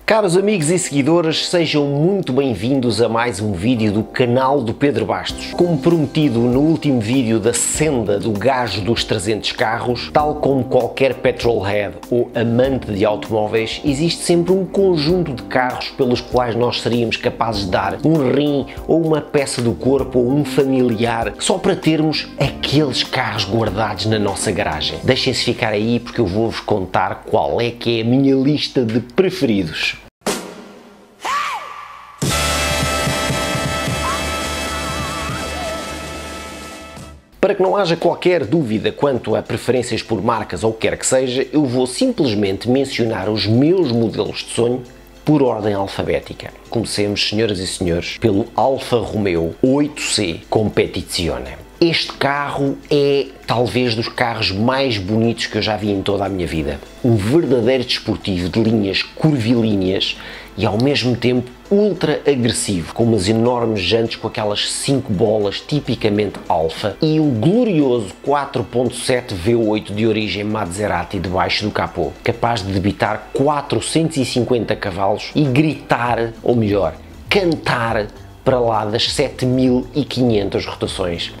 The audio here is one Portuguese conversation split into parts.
Caros amigos e seguidores, sejam muito bem-vindos a mais um vídeo do canal do Pedro Bastos. Como prometido no último vídeo da senda do gajo dos 300 carros, tal como qualquer petrolhead ou amante de automóveis, existe sempre um conjunto de carros pelos quais nós seríamos capazes de dar um rim ou uma peça do corpo ou um familiar só para termos aqueles carros guardados na nossa garagem. Deixem-se ficar aí porque eu vou-vos contar qual é que é a minha lista de preferidos. Para que não haja qualquer dúvida quanto a preferências por marcas ou o que quer que seja, eu vou simplesmente mencionar os meus modelos de sonho por ordem alfabética. Comecemos, senhoras e senhores, pelo Alfa Romeo 8C Competizione. Este carro é talvez dos carros mais bonitos que eu já vi em toda a minha vida. Um verdadeiro desportivo de linhas curvilíneas e ao mesmo tempo ultra agressivo, com umas enormes jantes com aquelas 5 bolas tipicamente Alfa e um glorioso 4.7 V8 de origem Maserati debaixo do capô, capaz de debitar 450 cavalos e gritar, ou melhor, cantar para lá das 7.500 rotações.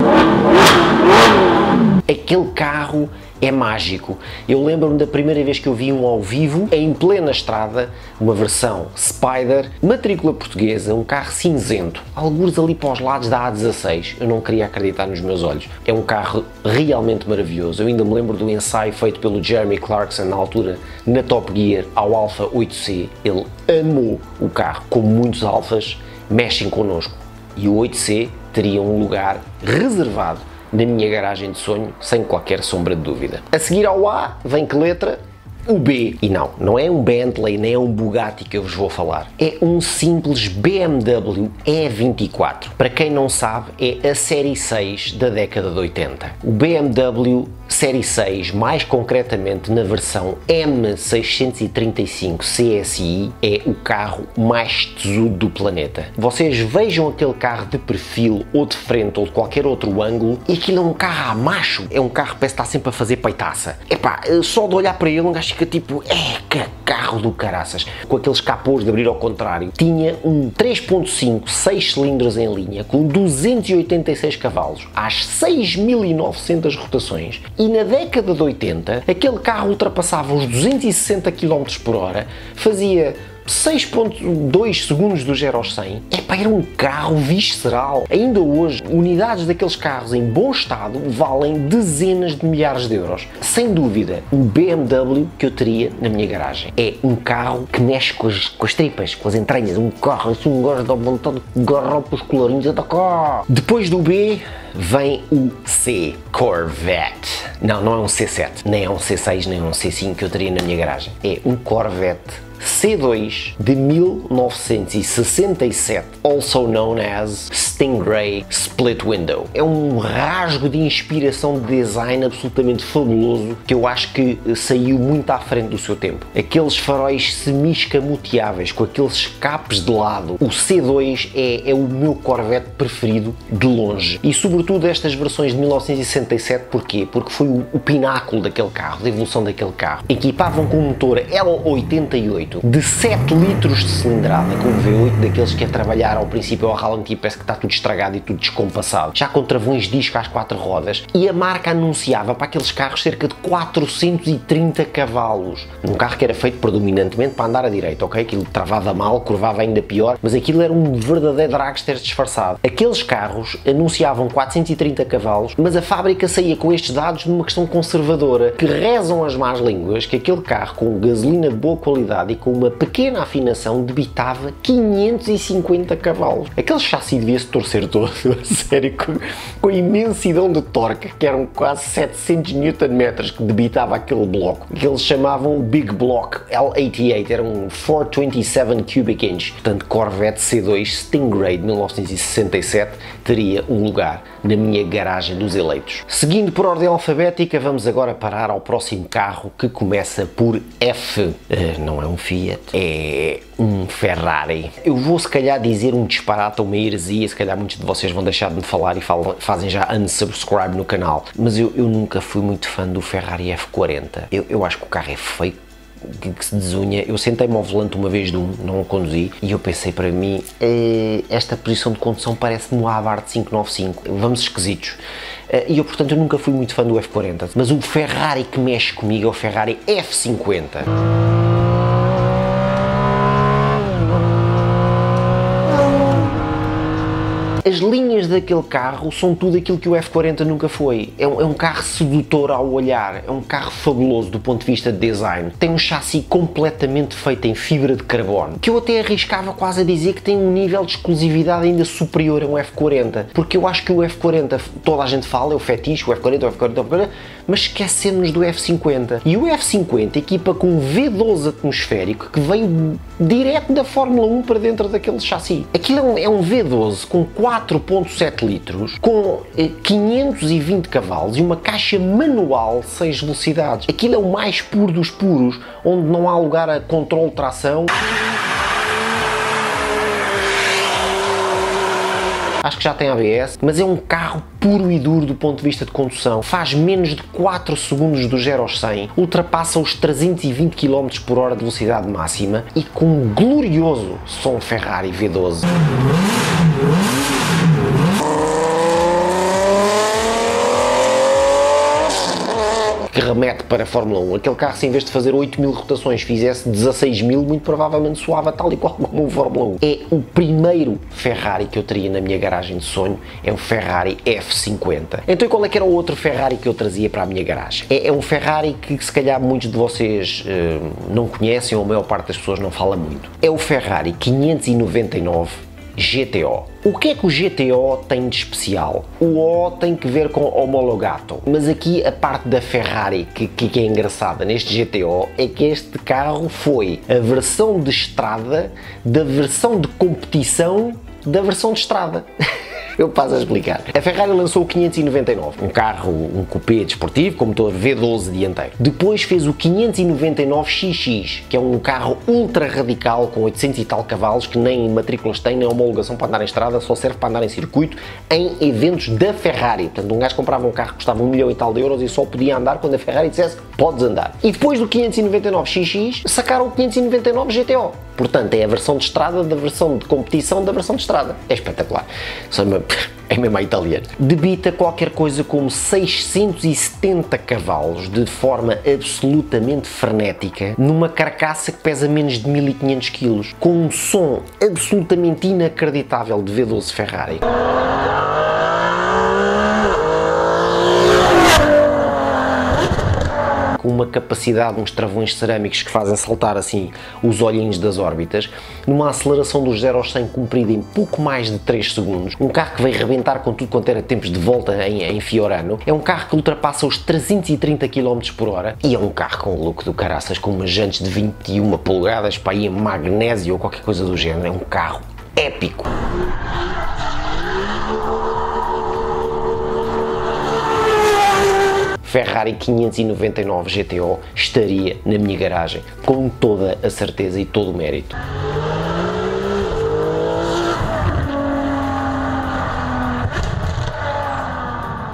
Aquele carro é mágico. Eu lembro-me da primeira vez que eu vi um ao vivo, em plena estrada, uma versão Spider, matrícula portuguesa, um carro cinzento, alguns ali para os lados da A16. Eu não queria acreditar nos meus olhos. É um carro realmente maravilhoso. Eu ainda me lembro do ensaio feito pelo Jeremy Clarkson na altura na Top Gear ao Alfa 8C. Ele amou o carro, como muitos Alfas mexem connosco, e o 8C teria um lugar reservado na minha garagem de sonho, sem qualquer sombra de dúvida. A seguir ao A, vem que letra? O B. E não é um Bentley, nem é um Bugatti que eu vos vou falar. É um simples BMW E24. Para quem não sabe, é a série 6 da década de 80. O BMW série 6, mais concretamente na versão M635 CSI, é o carro mais tesudo do planeta. Vocês vejam aquele carro de perfil ou de frente ou de qualquer outro ângulo e aquilo é um carro a macho. É um carro que parece estar sempre a fazer peitaça. Epá, só de olhar para ele um gajo fica tipo, que carro do caraças. Com aqueles capôs de abrir ao contrário. Tinha um 3.5, 6 cilindros em linha, com 286 cavalos, às 6.900 rotações. E na década de 80, aquele carro ultrapassava os 260 km por hora, fazia 6.2 segundos do 0 aos 100. Era um carro visceral. Ainda hoje, unidades daqueles carros em bom estado valem dezenas de milhares de euros. Sem dúvida, o BMW que eu teria na minha garagem. É um carro que mexe com as tripas, com as entranhas. Um carro assim, um gajo dá vontade de agarrar para os colorinhos e atacar. Depois do B, vem o C, Corvette. Não é um C7, nem é um C6, nem é um C5 que eu teria na minha garagem. É um Corvette C2 de 1967, also known as Stingray Split Window. É um rasgo de inspiração de design absolutamente fabuloso que eu acho que saiu muito à frente do seu tempo. Aqueles faróis semi-escamoteáveis com aqueles escapes de lado. O C2 é o meu Corvette preferido de longe. E sobretudo estas versões de 1967, porquê? Porque foi o pináculo daquele carro, da evolução daquele carro. Equipavam com um motor L88 de 7 litros de cilindrada, com um V8 daqueles que a trabalhar ao princípio ao ralenti parece que está tudo estragado e tudo descompassado, já com travões disco às 4 rodas, e a marca anunciava para aqueles carros cerca de 430 cavalos. Um carro que era feito predominantemente para andar à direita, ok? Aquilo travava mal, curvava ainda pior, mas aquilo era um verdadeiro dragster disfarçado. Aqueles carros anunciavam 430 cavalos, mas a fábrica saía com estes dados numa questão conservadora, que rezam as más línguas que aquele carro com gasolina de boa qualidade e com uma pequena afinação debitava 550 cavalos. Aquele chassi devia-se torcer todo, a sério, com a imensidão de torque, que eram quase 700 Nm que debitava aquele bloco, que eles chamavam Big Block L88, era um 427 cubic inch. Portanto, Corvette C2 Stingray de 1967 teria um lugar na minha garagem dos eleitos. Seguindo por ordem alfabética, vamos agora parar ao próximo carro que começa por F. Não é um Fiat, é um Ferrari. Eu vou se calhar dizer um disparate ou uma heresia, se calhar muitos de vocês vão deixar de me falar e fazem já unsubscribe no canal, mas eu nunca fui muito fã do Ferrari F40. Eu acho que o carro é feio que se desunha. Eu sentei-me ao volante uma vez de um, não o conduzi, e eu pensei para mim, esta posição de condução parece-me um Abarth 595, vamos esquisitos. E eu, portanto, eu nunca fui muito fã do F40, mas o Ferrari que mexe comigo é o Ferrari F50. As linhas daquele carro são tudo aquilo que o F40 nunca foi. É um carro sedutor ao olhar, é um carro fabuloso do ponto de vista de design. Tem um chassi completamente feito em fibra de carbono, que eu até arriscava quase a dizer que tem um nível de exclusividade ainda superior a um F40, porque eu acho que o F40, toda a gente fala, é o fetiche, o F40, o F40, o F40, mas esquecemos do F50. E o F50 equipa com um V12 atmosférico que veio direto da Fórmula 1 para dentro daquele chassi. Aquilo é um V12 com 4.7 litros, com 520 cavalos e uma caixa manual 6 velocidades. Aquilo é o mais puro dos puros, onde não há lugar a controle de tração. Acho que já tem ABS, mas é um carro puro e duro do ponto de vista de condução. Faz menos de 4 segundos do 0 aos 100, ultrapassa os 320 km por hora de velocidade máxima e com um glorioso som Ferrari V12. Que remete para a Fórmula 1. Aquele carro, se em vez de fazer 8.000 rotações fizesse 16.000, muito provavelmente soava tal e qual como o Fórmula 1. É o primeiro Ferrari que eu teria na minha garagem de sonho, é o Ferrari F50. Então, qual é que era o outro Ferrari que eu trazia para a minha garagem? É um Ferrari que se calhar muitos de vocês não conhecem, ou a maior parte das pessoas não fala muito. É o Ferrari 599 GTO. O que é que o GTO tem de especial? O O tem que ver com homologato, mas aqui a parte da Ferrari que é engraçada neste GTO é que este carro foi a versão de estrada da versão de competição da versão de estrada. Eu passo a explicar. A Ferrari lançou o 599, um carro, um coupé desportivo com motor V12 dianteiro. Depois fez o 599XX, que é um carro ultra radical com 800 e tal cavalos, que nem matrículas tem, nem homologação para andar em estrada, só serve para andar em circuito em eventos da Ferrari. Portanto, um gajo comprava um carro que custava 1 milhão e tal de euros e só podia andar quando a Ferrari dissesse podes andar. E depois do 599XX sacaram o 599 GTO. Portanto, é a versão de estrada da versão de competição da versão de estrada. É espetacular. É mesmo a italiana. Debita qualquer coisa como 670 cavalos de forma absolutamente frenética numa carcaça que pesa menos de 1500 kg, com um som absolutamente inacreditável de V12 Ferrari. Uma capacidade, uns travões cerâmicos que fazem saltar assim os olhinhos das órbitas, numa aceleração dos 0 aos 100 cumprida em pouco mais de 3 segundos, um carro que veio rebentar com tudo quanto era tempos de volta em Fiorano, é um carro que ultrapassa os 330 km por hora e é um carro com o look do caraças, com umas jantes de 21 polegadas para ir em magnésio ou qualquer coisa do género, é um carro épico. Ferrari 599 GTO estaria na minha garagem, com toda a certeza e todo o mérito.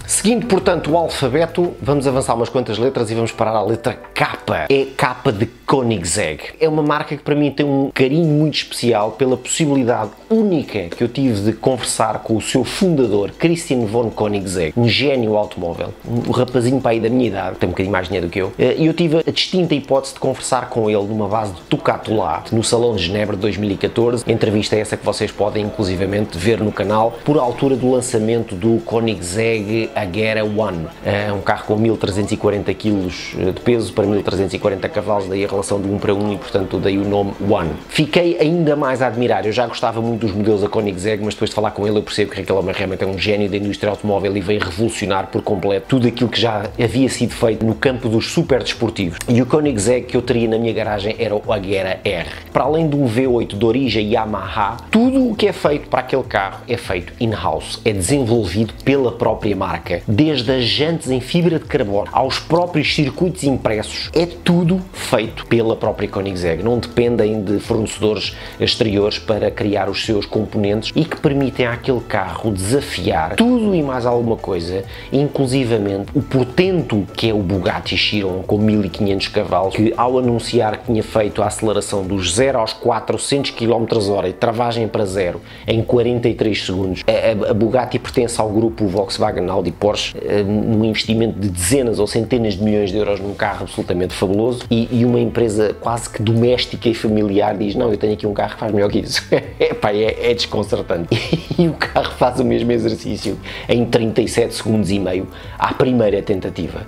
Seguindo, portanto, o alfabeto, vamos avançar umas quantas letras e vamos parar à letra K. É K de Koenigsegg. É uma marca que para mim tem um carinho muito especial pela possibilidade única que eu tive de conversar com o seu fundador, Christian von Koenigsegg, um gênio automóvel, um rapazinho para aí da minha idade, tem um bocadinho mais dinheiro do que eu, e eu tive a distinta hipótese de conversar com ele numa base de Ducato lá, no Salão de Genebra de 2014, entrevista essa que vocês podem inclusivamente ver no canal, por altura do lançamento do Koenigsegg Agera One, um carro com 1340 kg de peso para 1340 cavalos, daí a relação de 1 para 1 e portanto daí o nome One. Fiquei ainda mais a admirar, eu já gostava muito dos modelos da Koenigsegg, mas depois de falar com ele eu percebo que aquele homem realmente é um gênio da indústria automóvel e veio revolucionar por completo tudo aquilo que já havia sido feito no campo dos super desportivos. E o Koenigsegg que eu teria na minha garagem era o Agera R. Para além de um V8 de origem Yamaha, tudo o que é feito para aquele carro é feito in-house, é desenvolvido pela própria marca. desde as jantes em fibra de carbono aos próprios circuitos impressos, é tudo feito pela própria Koenigsegg. Não dependem de fornecedores exteriores para criar os seus componentes e que permitem àquele carro desafiar tudo e mais alguma coisa, inclusivamente o portento que é o Bugatti Chiron com 1500 cavalos, que ao anunciar que tinha feito a aceleração dos 0 aos 400 km/h e travagem para zero em 43 segundos, a Bugatti pertence ao grupo Volkswagen, Audi, Porsche, num investimento de dezenas ou centenas de milhões de euros num carro absolutamente fabuloso, e uma empresa quase que doméstica e familiar diz: não, eu tenho aqui um carro que faz melhor que isso. É desconcertante. E o carro faz o mesmo exercício em 37 segundos e meio à primeira tentativa.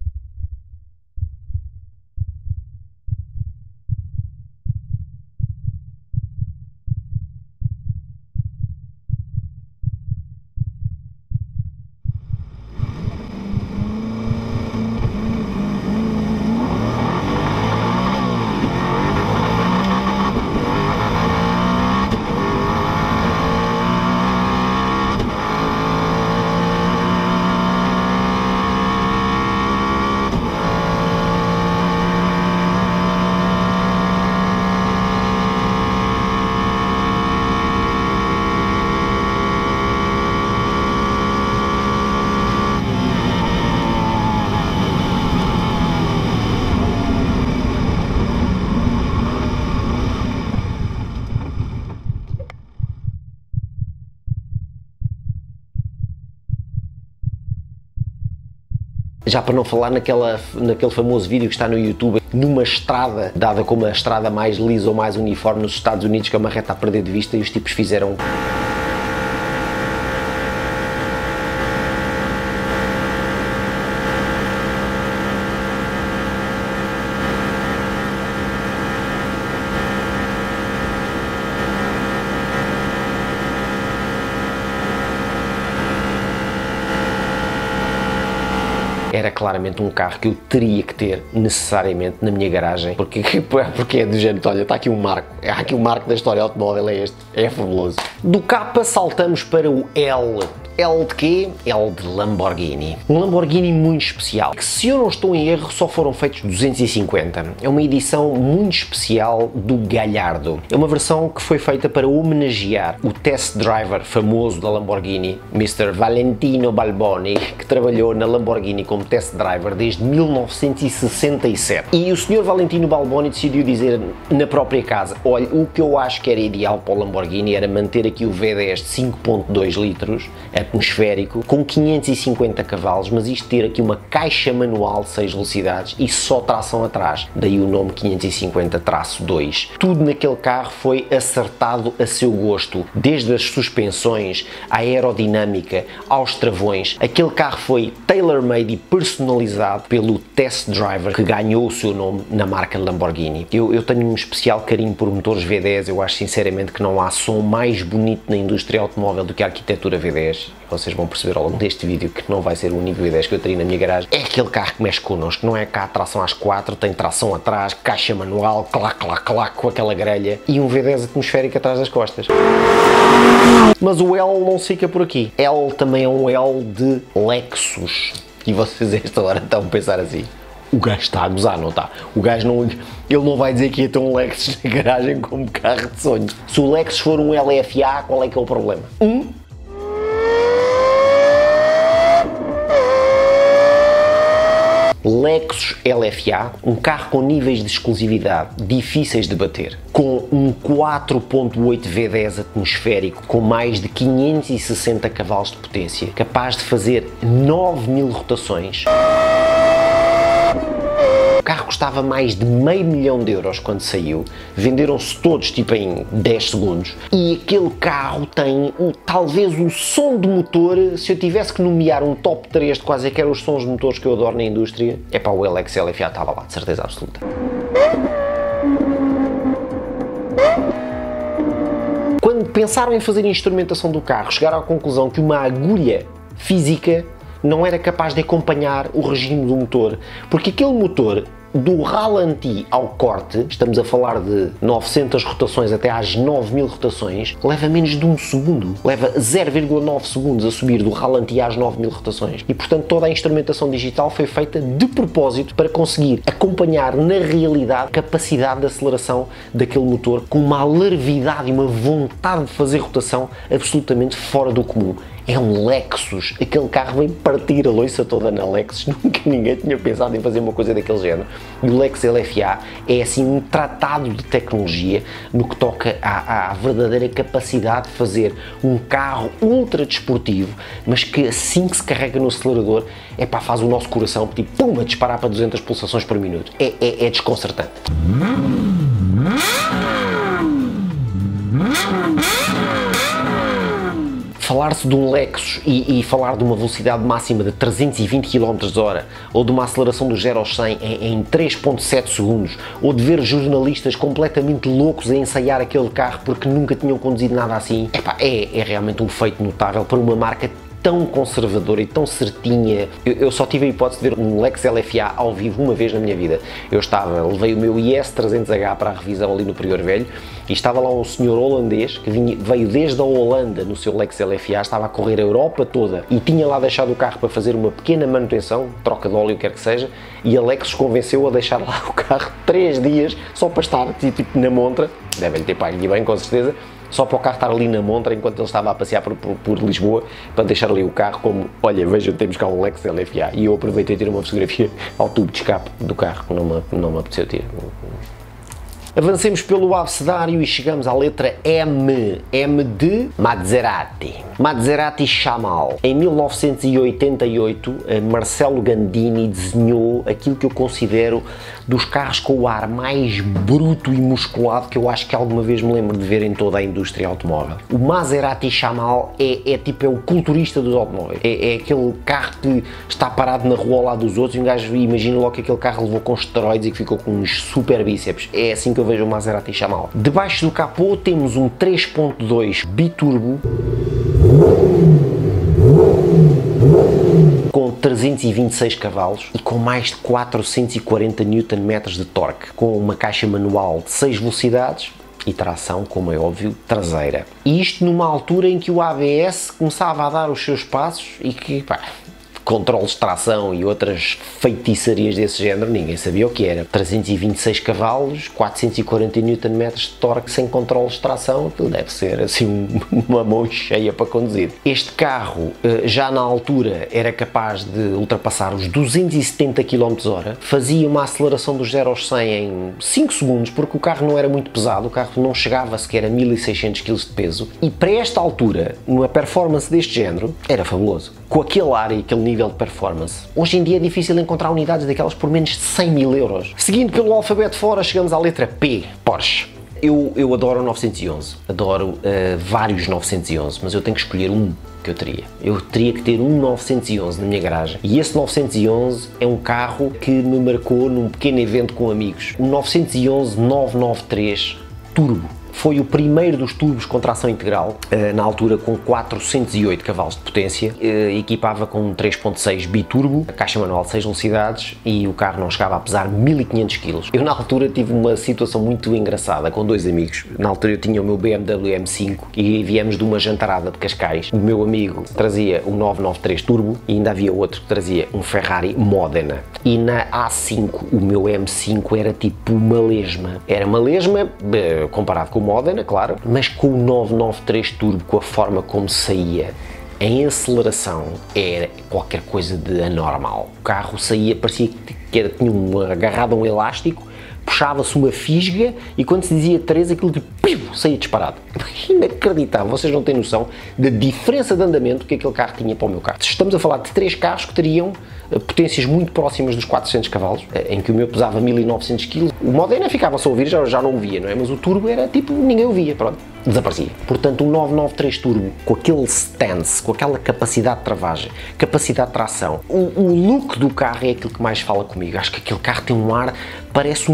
Já para não falar naquele famoso vídeo que está no YouTube, numa estrada, dada como a estrada mais lisa ou mais uniforme nos Estados Unidos, que é uma reta a perder de vista, e os tipos fizeram... Era claramente um carro que eu teria que ter necessariamente na minha garagem, porque é do género, olha, está aqui um marco, há aqui um marco da história automóvel, é este, é fabuloso. Do K saltamos para o L. L de quê? L de Lamborghini. Um Lamborghini muito especial, que se eu não estou em erro só foram feitos 250. É uma edição muito especial do Gallardo. É uma versão que foi feita para homenagear o test driver famoso da Lamborghini, Mr. Valentino Balboni, que trabalhou na Lamborghini como test driver desde 1967. E o Sr. Valentino Balboni decidiu dizer na própria casa: olha, o que eu acho que era ideal para o Lamborghini era manter aqui o V10 de 5.2 litros, atmosférico, com 550 cavalos, mas isto ter aqui uma caixa manual de 6 velocidades e só tração atrás, daí o nome 550-2. Tudo naquele carro foi acertado a seu gosto, desde as suspensões, à aerodinâmica, aos travões. Aquele carro foi tailor-made e personalizado pelo test driver que ganhou o seu nome na marca Lamborghini. Eu tenho um especial carinho por motores V10, eu acho sinceramente que não há som mais bonito na indústria automóvel do que a arquitetura V10. Vocês vão perceber ao longo deste vídeo que não vai ser o único V10 que eu teria na minha garagem. É aquele carro que mexe connosco, não é cá tração às 4, tem tração atrás, caixa manual, clac, clac, clac, com aquela grelha e um V10 atmosférico atrás das costas. Mas o L não se fica por aqui. L também é um L de Lexus. E vocês a esta hora estão a pensar assim: o gajo está a gozar, não está? O gajo não... Ele não vai dizer que ia ter um Lexus na garagem como carro de sonho. Se o Lexus for um LFA, qual é que é o problema? Lexus LFA, um carro com níveis de exclusividade difíceis de bater, com um 4.8 V10 atmosférico com mais de 560 cavalos de potência, capaz de fazer 9.000 rotações. O carro custava mais de €500 mil quando saiu, venderam-se todos tipo em 10 segundos, e aquele carro tem talvez o som de motor, se eu tivesse que nomear um top 3 de quase que eram os sons de motores que eu adoro na indústria, é para o LX LFA estava lá, de certeza absoluta. Quando pensaram em fazer a instrumentação do carro, chegaram à conclusão que uma agulha física não era capaz de acompanhar o regime do motor, porque aquele motor do ralenti ao corte, estamos a falar de 900 rotações até às 9000 rotações, leva menos de 1 segundo. Leva 0,9 segundos a subir do ralenti às 9000 rotações. E, portanto, toda a instrumentação digital foi feita de propósito para conseguir acompanhar na realidade a capacidade de aceleração daquele motor com uma alarvidade e uma vontade de fazer rotação absolutamente fora do comum. É um Lexus, aquele carro vem partir a loiça toda na Lexus, nunca ninguém tinha pensado em fazer uma coisa daquele género. E o Lexus LFA é assim um tratado de tecnologia no que toca à verdadeira capacidade de fazer um carro ultra desportivo, mas que assim que se carrega no acelerador, faz o nosso coração tipo, pum, a disparar para 200 pulsações por minuto. É desconcertante. Falar-se de um Lexus e falar de uma velocidade máxima de 320 km/h ou de uma aceleração do 0 aos 100 em 3.7 segundos, ou de ver jornalistas completamente loucos a ensaiar aquele carro porque nunca tinham conduzido nada assim, é realmente um feito notável para uma marca tão conservadora e tão certinha. Eu só tive a hipótese de ver um Lexus LFA ao vivo uma vez na minha vida. Levei o meu IS300H para a revisão ali no Prior Velho e estava lá um senhor holandês que veio desde a Holanda no seu Lexus LFA, estava a correr a Europa toda e tinha lá deixado o carro para fazer uma pequena manutenção, troca de óleo, quer que seja, e a Lexus convenceu a deixar lá o carro 3 dias só para estar tipo na montra, deve-lhe ter pago bem com certeza, só para o carro estar ali na montra enquanto ele estava a passear por Lisboa, para deixar ali o carro como, olha, veja, temos cá um Lexus LFA. E eu aproveitei a tirar uma fotografia ao tubo de escape do carro, que não me apeteceu tirar. Avancemos pelo abecedário e chegamos à letra M. M de Maserati. Maserati Chamal. Em 1988, Marcello Gandini desenhou aquilo que eu considero dos carros com o ar mais bruto e musculado que eu acho que alguma vez me lembro de ver em toda a indústria automóvel. O Maserati Chamal é o culturista dos automóveis. É aquele carro que está parado na rua ao lado dos outros e um gajo imagina logo que aquele carro levou com esteroides e que ficou com uns super bíceps. É assim que eu vejo o Maserati Chamal. Debaixo do capô temos um 3.2 biturbo com 326 cavalos e com mais de 440 Nm de torque, com uma caixa manual de 6 velocidades e tração, como é óbvio, traseira. E isto numa altura em que o ABS começava a dar os seus passos e que, controles de tração e outras feitiçarias desse género, ninguém sabia o que era. 326 cavalos, 440 Nm de torque sem controles de tração, aquilo deve ser assim uma mão cheia para conduzir. Este carro, já na altura, era capaz de ultrapassar os 270 km/h, fazia uma aceleração do 0 aos 100 em 5 segundos, porque o carro não era muito pesado, o carro não chegava sequer a 1600 kg de peso, e para esta altura, numa performance deste género, era fabuloso. Com aquele ar e aquele nível de performance. Hoje em dia é difícil encontrar unidades daquelas por menos de 100 mil euros. Seguindo pelo alfabeto fora, chegamos à letra P, Porsche. Eu adoro o 911, adoro vários 911, mas eu tenho que escolher um que eu teria. Eu teria que ter um 911 na minha garagem. E esse 911 é um carro que me marcou num pequeno evento com amigos. Um 911 993 Turbo. Foi o primeiro dos turbos com tração integral, na altura com 408 cavalos de potência, equipava com um 3.6 biturbo, a caixa manual de 6 velocidades e o carro não chegava a pesar 1500 kg. Eu na altura tive uma situação muito engraçada com dois amigos. Na altura eu tinha o meu BMW M5 e viemos de uma jantarada de Cascais. O meu amigo trazia um 993 Turbo e ainda havia outro que trazia um Ferrari Modena. E na A5 o meu M5 era tipo uma lesma. Era uma lesma comparado com o Modena, claro, mas com o 993 Turbo, com a forma como saía em aceleração, era qualquer coisa de anormal. O carro saía, parecia que tinha agarrado a um elástico, puxava-se uma fisga e quando se dizia 3, aquilo de saía disparado. Inacreditável, vocês não têm noção da diferença de andamento que aquele carro tinha para o meu carro. Estamos a falar de 3 carros que teriam potências muito próximas dos 400 cavalos, em que o meu pesava 1900 kg. O Modena ficava-se a ouvir, já não o via, não é? Mas o Turbo era tipo, ninguém o via, pronto, desaparecia. Portanto, um 993 Turbo, com aquele stance, com aquela capacidade de travagem, capacidade de tração, o look do carro é aquilo que mais fala comigo. Acho que aquele carro tem um ar, parece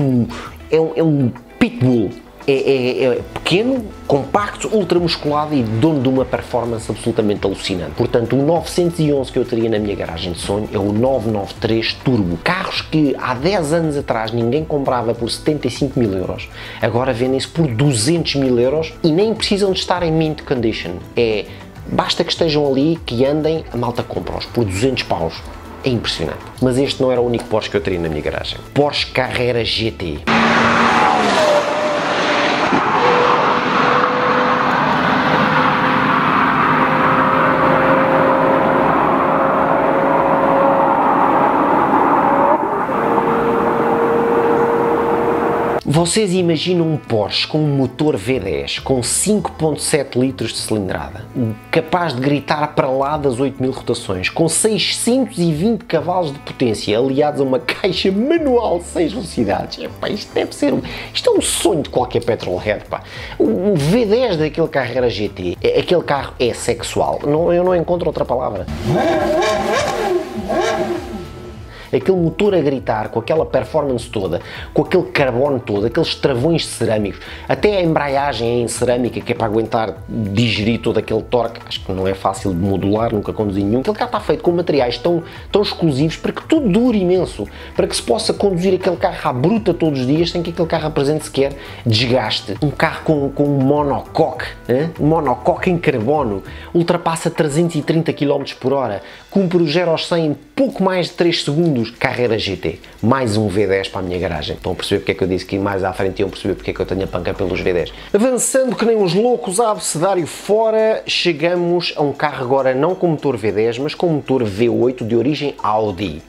é um pitbull. é pequeno, compacto, ultramusculado e dono de uma performance absolutamente alucinante. Portanto, o 911 que eu teria na minha garagem de sonho é o 993 Turbo. Carros que há 10 anos atrás ninguém comprava por 75 mil euros, agora vendem-se por 200 mil euros e nem precisam de estar em mint condition. Basta que estejam ali, que andem, a malta compra-os por 200 paus. É impressionante. Mas este não era o único Porsche que eu teria na minha garagem. Porsche Carrera GT. Vocês imaginam um Porsche com um motor V10 com 5.7 litros de cilindrada, capaz de gritar para lá das 8.000 rotações, com 620 cavalos de potência, aliados a uma caixa manual de 6 velocidades. Epá, isto é um sonho de qualquer petrolhead, pá. O V10 daquele Carrera GT, aquele carro é sexual, eu não encontro outra palavra. Aquele motor a gritar, com aquela performance toda, com aquele carbono todo, aqueles travões cerâmicos, até a embreagem em cerâmica, que é para aguentar, digerir todo aquele torque, acho que não é fácil de modular, nunca conduzi nenhum. Aquele carro está feito com materiais tão exclusivos para que tudo dure imenso, para que se possa conduzir aquele carro à bruta todos os dias, sem que aquele carro apresente sequer desgaste. Um carro com um monocoque, monocoque em carbono, ultrapassa 330 km por hora, cumpre o 0 aos 100 em pouco mais de 3 segundos. Carrera GT, mais um V10 para a minha garagem. Estão a perceber porque é que eu disse que mais à frente iam perceber porque é que eu tenho a panca pelos V10. Avançando que nem uns loucos a abecedário fora, chegamos a um carro agora não com motor V10, mas com motor V8 de origem Audi,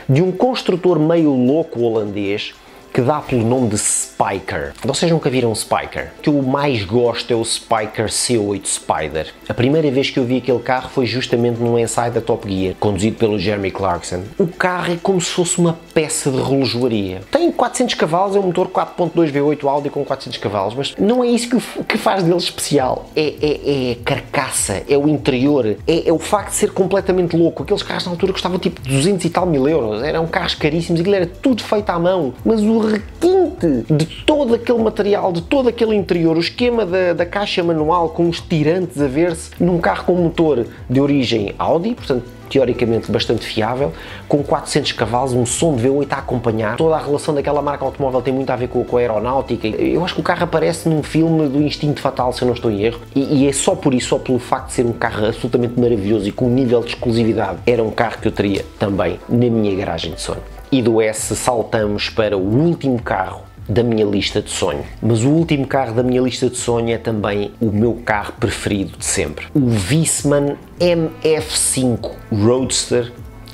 de um construtor meio louco holandês que dá pelo nome de Spyker. Vocês nunca viram um Spyker? O que eu mais gosto é o Spyker C8 Spider. A primeira vez que eu vi aquele carro foi justamente num ensaio da Top Gear, conduzido pelo Jeremy Clarkson. O carro é como se fosse uma peça de relojoaria. Tem 400 cavalos, é um motor 4.2 V8 Audi com 400 cavalos, mas não é isso que faz dele especial. É a carcaça, é o interior, é o facto de ser completamente louco. Aqueles carros na altura custavam tipo 200 e tal mil euros, eram carros caríssimos, aquilo era tudo feito à mão, mas o requinte de todo aquele material, de todo aquele interior, o esquema da caixa manual com os tirantes a ver-se num carro com motor de origem Audi, portanto teoricamente bastante fiável, com 400 cavalos, um som de V8 a acompanhar. Toda a relação daquela marca automóvel tem muito a ver com a aeronáutica. Eu acho que o carro aparece num filme do Instinto Fatal, se eu não estou em erro, e é só por isso, só pelo facto de ser um carro absolutamente maravilhoso e com um nível de exclusividade, era um carro que eu teria também na minha garagem de sonho. E do S saltamos para o último carro da minha lista de sonho. Mas o último carro da minha lista de sonho é também o meu carro preferido de sempre. O Wiesmann MF5 Roadster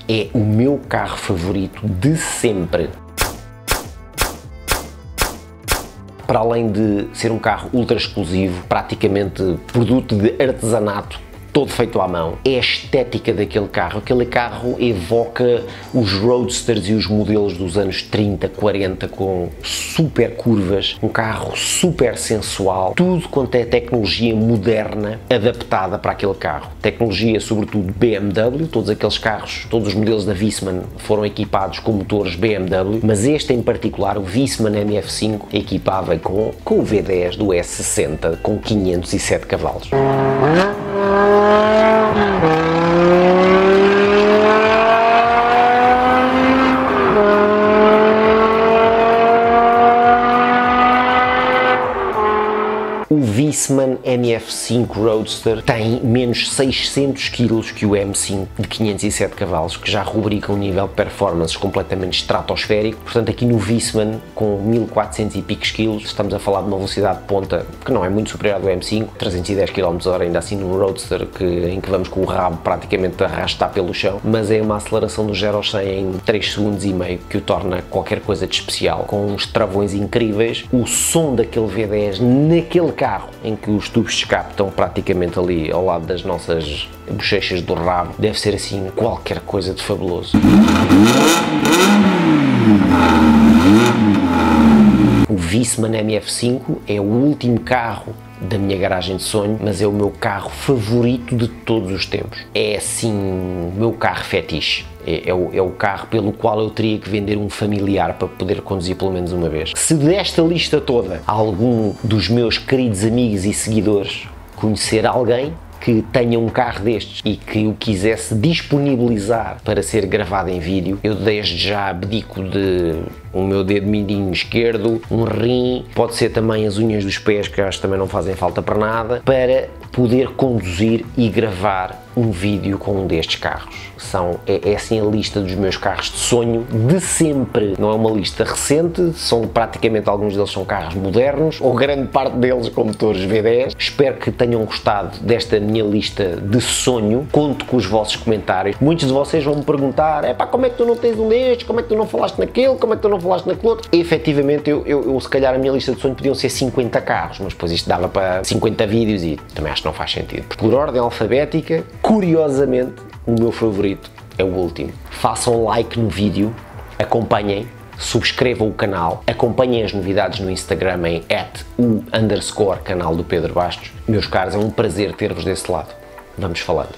é o meu carro favorito de sempre. Para além de ser um carro ultra exclusivo, praticamente produto de artesanato, todo feito à mão, é a estética daquele carro. Aquele carro evoca os roadsters e os modelos dos anos 30, 40, com super curvas, um carro super sensual, tudo quanto é tecnologia moderna adaptada para aquele carro. Tecnologia sobretudo BMW, todos aqueles carros, todos os modelos da Wiesmann foram equipados com motores BMW, mas este em particular, o Wiesmann MF5, equipava com o V10 do S60 com 507 cavalos. O Wiesmann MF5 Roadster tem menos 600 kg que o M5 de 507 cavalos, que já rubrica um nível de performance completamente estratosférico. Portanto, aqui no Wiesmann, com 1400 e picos quilos, estamos a falar de uma velocidade de ponta que não é muito superior à do M5, 310 km/h, ainda assim num Roadster em que vamos com o rabo praticamente a arrastar pelo chão, mas é uma aceleração do 0 ao 100 em 3 segundos e meio, que o torna qualquer coisa de especial, com uns travões incríveis. O som daquele V10 naquele carro, em que os tubos de escape estão praticamente ali ao lado das nossas bochechas do rabo, deve ser assim qualquer coisa de fabuloso. O Wiesmann MF5 é o último carro da minha garagem de sonho, mas é o meu carro favorito de todos os tempos. É assim, o meu carro fetiche. É o carro pelo qual eu teria que vender um familiar para poder conduzir pelo menos uma vez. Se desta lista toda algum dos meus queridos amigos e seguidores conhecer alguém que tenha um carro destes e que o quisesse disponibilizar para ser gravado em vídeo, eu desde já abdico de o meu dedo mindinho esquerdo, um rim, pode ser também as unhas dos pés, que acho que também não fazem falta para nada, para poder conduzir e gravar um vídeo com um destes carros. É assim a lista dos meus carros de sonho de sempre. Não é uma lista recente, praticamente alguns deles são carros modernos, ou grande parte deles com motores V10. Espero que tenham gostado desta minha lista de sonho. Conto com os vossos comentários. Muitos de vocês vão me perguntar: epá, como é que tu não tens um destes? Como é que tu não falaste naquele? Como é que tu não falaste naquele outro? E, efetivamente, eu se calhar a minha lista de sonho podiam ser 50 carros, mas depois isto dava para 50 vídeos e também acho que não faz sentido. Por ordem alfabética, curiosamente, o meu favorito é o último. Façam like no vídeo, acompanhem, subscrevam o canal, acompanhem as novidades no Instagram em @o_canal do Pedro Bastos. Meus caros, é um prazer ter-vos desse lado. Vamos falando.